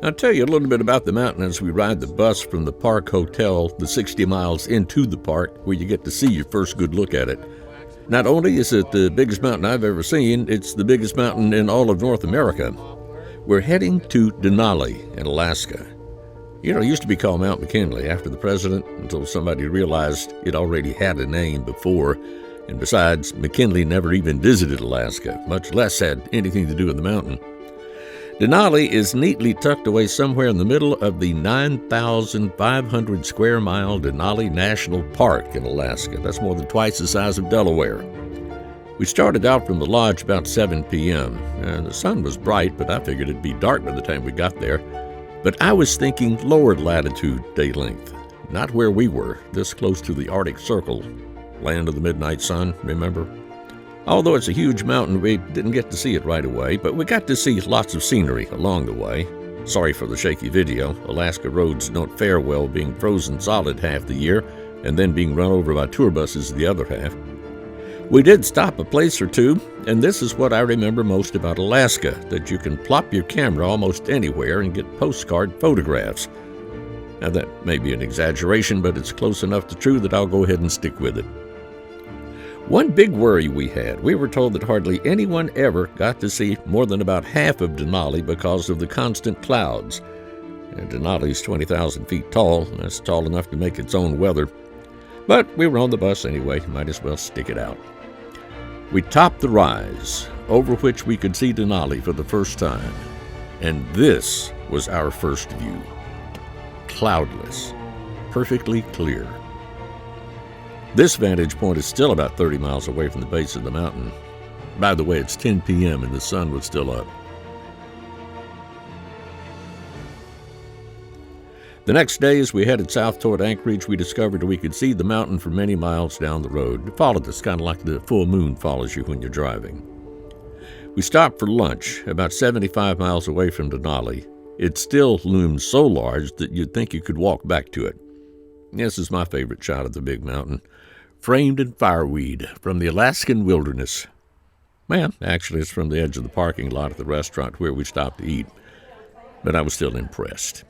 I'll tell you a little bit about the mountain as we ride the bus from the Park Hotel, the 60 miles into the park, where you get to see your first good look at it. Not only is it the biggest mountain I've ever seen, it's the biggest mountain in all of North America. We're heading to Denali in Alaska. You know, it used to be called Mount McKinley after the president until somebody realized it already had a name before. And besides, McKinley never even visited Alaska, much less had anything to do with the mountain. Denali is neatly tucked away somewhere in the middle of the 9,500 square mile Denali National Park in Alaska. That's more than twice the size of Delaware. We started out from the lodge about 7 p.m. and the sun was bright, but I figured it'd be dark by the time we got there. But I was thinking lower latitude day length, not where we were, this close to the Arctic Circle, land of the midnight sun, remember? Although it's a huge mountain, we didn't get to see it right away, but we got to see lots of scenery along the way. Sorry for the shaky video. Alaska roads don't fare well being frozen solid half the year and then being run over by tour buses the other half. We did stop a place or two, and this is what I remember most about Alaska, that you can plop your camera almost anywhere and get postcard photographs. Now that may be an exaggeration, but it's close enough to true that I'll go ahead and stick with it. One big worry we had, we were told that hardly anyone ever got to see more than about half of Denali because of the constant clouds. And Denali's 20,000 feet tall, that's tall enough to make its own weather. But we were on the bus anyway, might as well stick it out. We topped the rise, over which we could see Denali for the first time. And this was our first view. Cloudless, perfectly clear. This vantage point is still about 30 miles away from the base of the mountain. By the way, it's 10 p.m. and the sun was still up. The next day, as we headed south toward Anchorage, we discovered we could see the mountain for many miles down the road. It followed us, kind of like the full moon follows you when you're driving. We stopped for lunch about 75 miles away from Denali. It still looms so large that you'd think you could walk back to it. This is my favorite shot of the big mountain, framed in fireweed from the Alaskan wilderness. Well, actually, it's from the edge of the parking lot at the restaurant where we stopped to eat, but I was still impressed.